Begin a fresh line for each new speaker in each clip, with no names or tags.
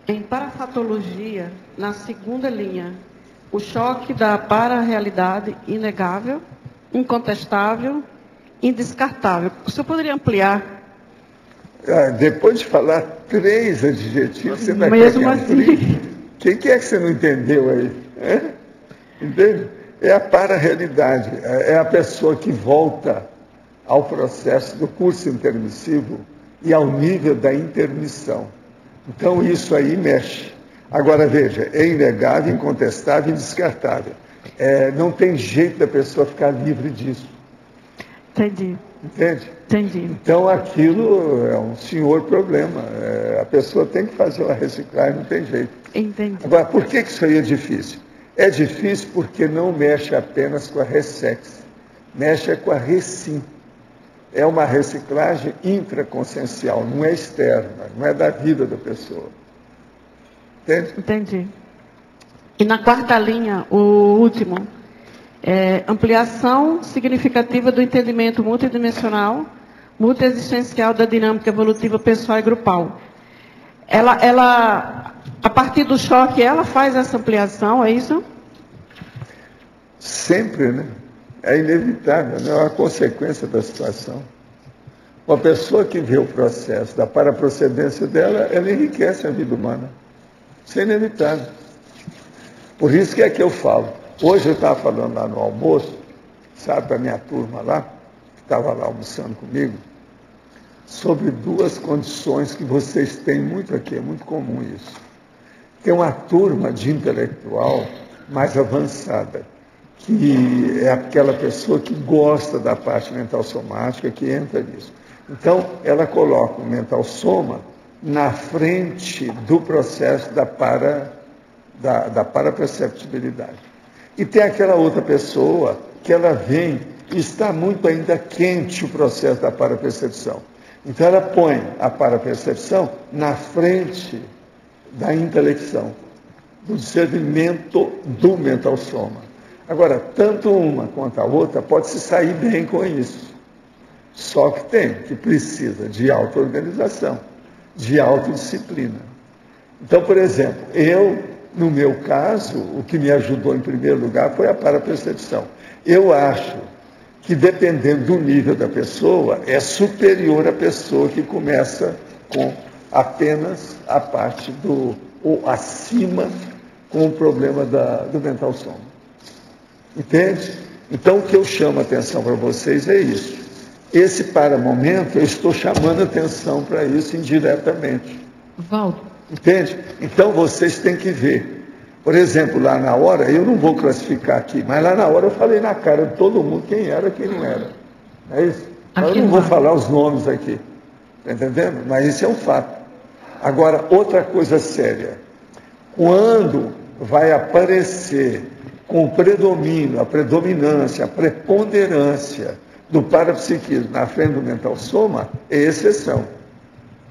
Em parapatologia, na segunda linha, o choque da para-realidade inegável, incontestável, indescartável. O senhor poderia ampliar?
Depois de falar 3 adjetivos, você vai
mesmo assim.
O que é que você não entendeu aí? Entende? É a para-realidade, é a pessoa que volta ao processo do curso intermissivo e ao nível da intermissão. Então, isso aí mexe. Agora, veja, é inegável, incontestável e indescartável. Não tem jeito da pessoa ficar livre disso.
Entendi.
Entende?
Entendi.
Então, aquilo é um senhor problema. A pessoa tem que fazer uma reciclagem, não tem jeito.
Entendi.
Agora, por que isso aí é difícil? É difícil porque não mexe apenas com a ressex, mexe com a recim. É uma reciclagem intraconsciencial, não é externa, não é da vida da pessoa. Entende?
Entendi. E na quarta linha, o último, ampliação significativa do entendimento multidimensional, multiexistencial da dinâmica evolutiva pessoal e grupal. Ela, a partir do choque, ela faz essa ampliação, é isso?
Sempre, né? É inevitável, né? É uma consequência da situação. Uma pessoa que vê o processo da paraprocedência dela, ela enriquece a vida humana. Isso é inevitável. Por isso que é que eu falo. Hoje eu estava falando lá no almoço, sabe, para a minha turma lá, que estava lá almoçando comigo, sobre 2 condições que vocês têm muito aqui, é muito comum isso. Tem uma turma de intelectual mais avançada, que é aquela pessoa que gosta da parte mental somática, que entra nisso. Então, ela coloca o mental soma na frente do processo da paraperceptibilidade. E tem aquela outra pessoa que ela vem e está muito ainda quente o processo da parapercepção. Então, ela põe a parapercepção na frente da intelecção, do discernimento do mental soma. Agora, tanto uma quanto a outra pode se sair bem com isso. Só que precisa de auto-organização, de autodisciplina. Então, por exemplo, no meu caso, o que me ajudou em primeiro lugar foi a parapercepção. Eu acho que, dependendo do nível da pessoa, é superior à pessoa que começa com apenas a parte ou acima com o problema do mental soma. Entende? Então, o que eu chamo a atenção para vocês é isso. Esse para-momento, eu estou chamando a atenção para isso indiretamente.
Valdo.
Entende? Então, vocês têm que ver. Por exemplo, lá na hora, eu não vou classificar aqui, mas lá na hora eu falei na cara de todo mundo quem era e quem não era. É isso? Eu não vou falar os nomes aqui. Está entendendo? Mas isso é um fato. Agora, outra coisa séria. Quando vai aparecer com o predomínio, a predominância, a preponderância do parapsiquismo na frente do mental soma, é exceção.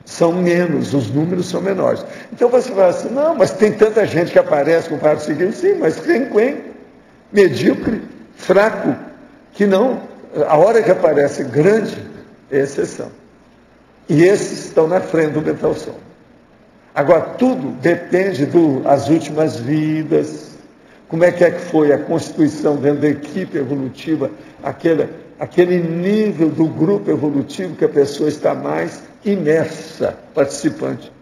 São menos, os números são menores. Então você fala assim, não, mas tem tanta gente que aparece com o parapsiquismo, sim, mas quem? Medíocre, fraco, que não, a hora que aparece grande, é exceção. E esses estão na frente do mental soma. Agora, tudo depende das últimas vidas, como é que foi a constituição dentro da equipe evolutiva, aquele nível do grupo evolutivo que a pessoa está mais imersa, participante.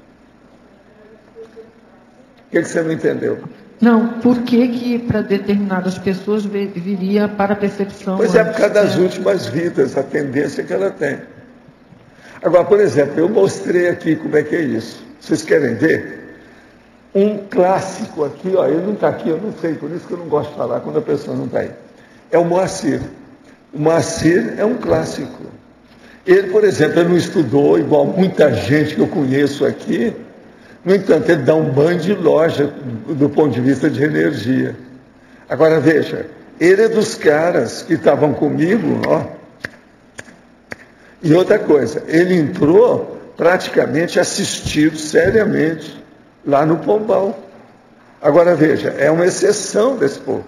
O que você não entendeu?
Não, por que para determinadas pessoas viria para a percepção?
Pois é, por causa das últimas vidas, a tendência que ela tem. Agora, por exemplo, eu mostrei aqui como é que é isso. Vocês querem ver? Um clássico aqui, ó, ele não está aqui, eu não sei, por isso que eu não gosto de falar quando a pessoa não está aí. É o Moacir. O Moacir é um clássico. Ele, por exemplo, ele não estudou igual muita gente que eu conheço aqui. No entanto, ele dá um banho de loja do ponto de vista de energia. Agora, veja, ele é dos caras que estavam comigo, ó. E outra coisa, ele entrou praticamente assistido seriamente lá no Pombal. Agora, veja, é uma exceção desse povo.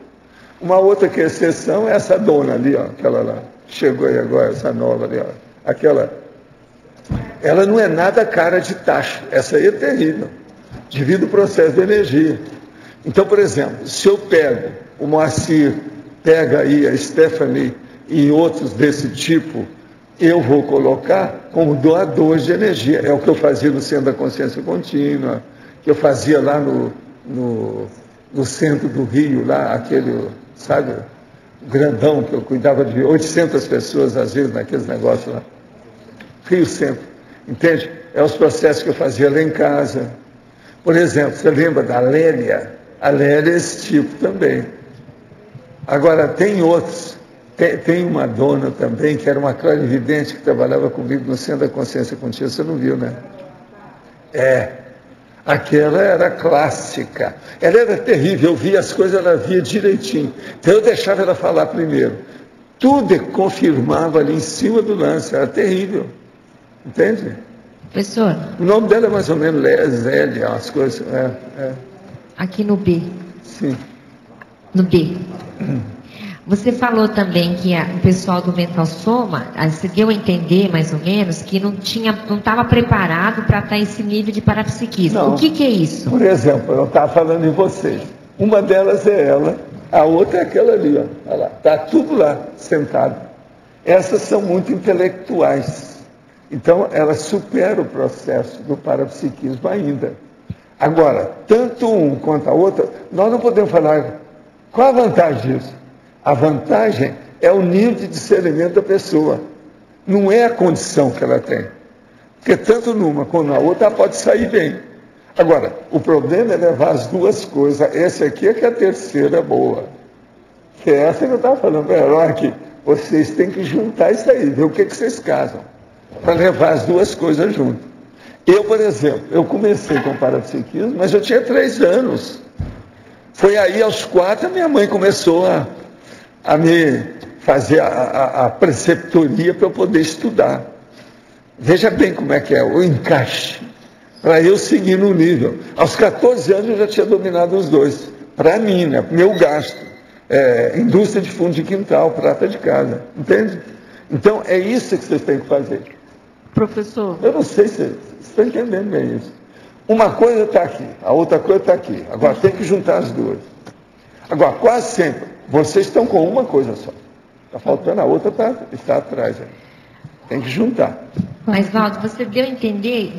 Uma outra que é exceção é essa dona ali, ó, aquela lá. Chegou aí agora, essa nova ali, ó. Aquela ela não é nada cara de taxa. Essa aí é terrível. Devido ao processo de energia. Então, por exemplo, se eu pego o Moacir, pega aí a Stephanie e outros desse tipo, eu vou colocar como doadores de energia. É o que eu fazia no Centro da Consciência Contínua, que eu fazia lá no centro do Rio, lá, aquele, sabe, grandão, que eu cuidava de 800 pessoas, às vezes, naqueles negócios lá. Rio Centro, entende? É os processos que eu fazia lá em casa. Por exemplo, você lembra da Lélia? A Lélia é esse tipo também. Agora, tem outros. Tem uma dona também, que era uma clarividente, que trabalhava comigo no Centro da Consciência Contínua, você não viu, né? Aquela era clássica. Ela era terrível, eu via as coisas, ela via direitinho. Então eu deixava ela falar primeiro. Tudo confirmava ali em cima do lance, era terrível. Entende?
Professor.
O nome dela é mais ou menos Zélia, as coisas.
Aqui no B.
Sim.
No B. Você falou também que o pessoal do Mental Soma, você deu a entender mais ou menos que não estava preparado para estar esse nível de parapsiquismo.
Não.
O que é isso?
Por exemplo, eu estava falando em vocês. Uma delas é ela, a outra é aquela ali, ó. Olha lá, está tudo lá, sentado. Essas são muito intelectuais. Então, elas superam o processo do parapsiquismo ainda. Agora, tanto um quanto a outra, nós não podemos falar qual a vantagem disso. A vantagem é o nível de discernimento da pessoa. Não é a condição que ela tem. Porque tanto numa como na outra, ela pode sair bem. Agora, o problema é levar as duas coisas. Essa aqui é que é a terceira boa. Que é essa que eu estava falando para ela. Olha aqui, vocês têm que juntar isso aí, ver o que vocês casam. Para levar as duas coisas junto. Eu, por exemplo, eu comecei com parapsiquismo, mas eu tinha 3 anos. Foi aí, aos 4, a minha mãe começou a me fazer a preceptoria para eu poder estudar. Veja bem como é que é o encaixe, para eu seguir no nível. Aos 14 anos eu já tinha dominado os dois. Para mim, né? Meu gasto. Indústria de fundo de quintal, prata de casa. Entende? Então, é isso que vocês têm que fazer.
Professor.
Eu não sei se vocês estão entendendo bem isso. Uma coisa está aqui, a outra coisa está aqui. Agora, tem que juntar as duas. Agora, quase sempre, vocês estão com uma coisa só. Está faltando a outra, está atrás. Tem que juntar.
Mas, Valdo, você deu a entender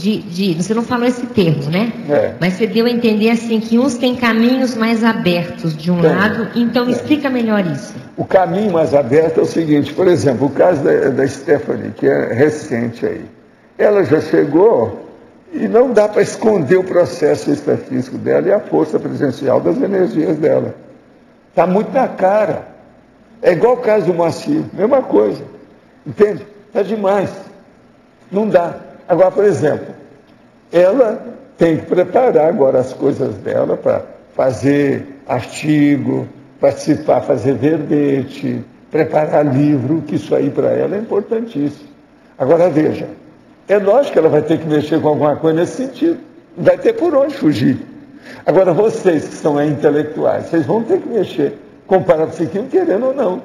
você não falou esse termo, né? Mas você deu a entender assim que uns têm caminhos mais abertos de um lado, então explica melhor isso.
O caminho mais aberto é o seguinte, por exemplo, o caso da Stephanie, que é recente aí. Ela já chegou e não dá para esconder o processo extrafísico dela e a força presencial das energias dela. Está muito na cara. É igual o caso do Moacir, mesma coisa. Entende? Está demais. Não dá. Agora, por exemplo, ela tem que preparar agora as coisas dela para fazer artigo, participar, fazer verbete, preparar livro, que isso aí para ela é importantíssimo. Agora, veja, é lógico que ela vai ter que mexer com alguma coisa nesse sentido. Não vai ter por onde fugir. Agora, vocês que são intelectuais, vocês vão ter que mexer com o parapsiquismo, querendo ou não.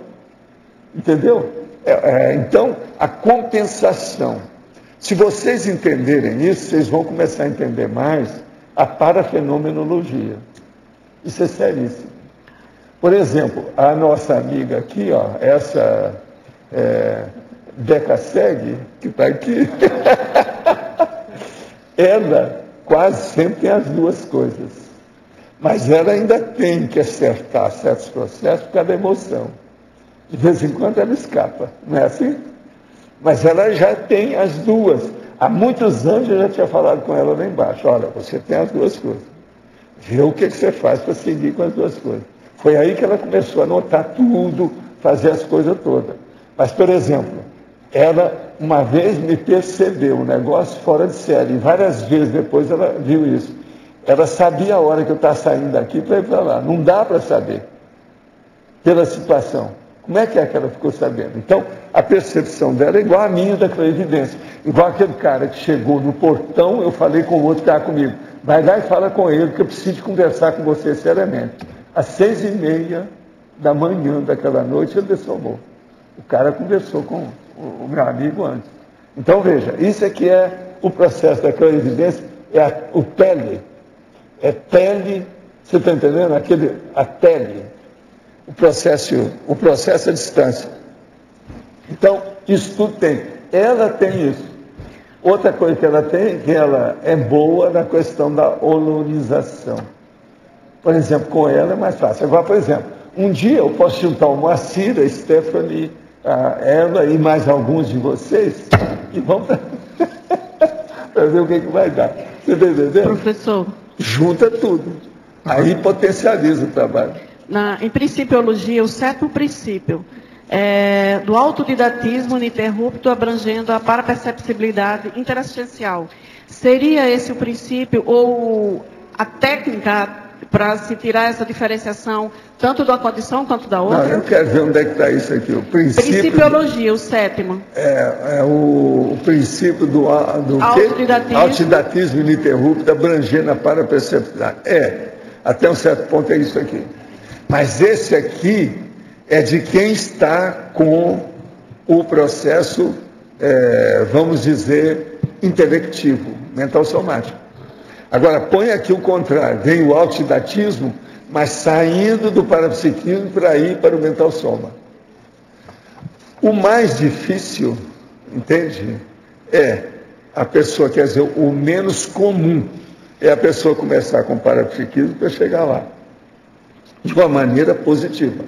Entendeu? Então, a compensação. Se vocês entenderem isso, vocês vão começar a entender mais a parafenomenologia. Isso é seríssimo. Por exemplo, a nossa amiga aqui, ó, essa Beca Seg, que está aqui, ela quase sempre tem as duas coisas. Mas ela ainda tem que acertar certos processos por causa da emoção. De vez em quando ela escapa, não é assim? Mas ela já tem as duas. Há muitos anos eu já tinha falado com ela lá embaixo. Olha, você tem as duas coisas. Vê o que você faz para seguir com as duas coisas. Foi aí que ela começou a anotar tudo, fazer as coisas todas. Mas, por exemplo, ela uma vez me percebeu um negócio fora de série. E várias vezes depois ela viu isso. Ela sabia a hora que eu estava saindo daqui para ir para lá. Não dá para saber. Pela situação. Como é que ela ficou sabendo? Então, a percepção dela é igual a minha da clarividência. Igual aquele cara que chegou no portão, eu falei com o outro que estava comigo. Vai lá e fala com ele, que eu preciso conversar com você seriamente. Às 6h30 da manhã daquela noite, ele dessomou. O cara conversou com o meu amigo antes. Então, veja, isso é que é o processo da clarividência é o tele. É tele, você está entendendo? A tele. O processo à distância. Então, isso tudo tem. Ela tem isso. Outra coisa que ela tem é que ela é boa na questão da holonização. Por exemplo, com ela é mais fácil. Agora, por exemplo, um dia eu posso juntar o Moacir, a Stephanie, a Eva e mais alguns de vocês e vamos para ver o que vai dar. Você está entendendo?
Professor.
Junta tudo. Aí potencializa o trabalho.
Em Principiologia, o 7º princípio é do autodidatismo ininterrupto abrangendo a paraperceptibilidade interassistencial. Seria esse o princípio ou a técnica para se tirar essa diferenciação tanto da condição quanto da outra?
Não, eu quero ver onde é que está isso aqui. O
Principiologia, o 7º.
É o princípio do autodidatismo ininterrupto abrangendo a paraperceptibilidade. Até um certo ponto é isso aqui. Mas esse aqui é de quem está com o processo, vamos dizer, intelectivo, mental somático. Agora, põe aqui o contrário, vem o autodidatismo, mas saindo do parapsiquismo para ir para o mental soma. O mais difícil, entende? É a pessoa, quer dizer, o menos comum, é a pessoa começar com o parapsiquismo para chegar lá, de uma maneira positiva.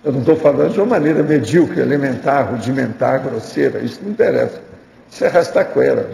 Eu não estou falando de uma maneira medíocre, elementar, rudimentar, grosseira, isso não interessa. Isso é rastaquera.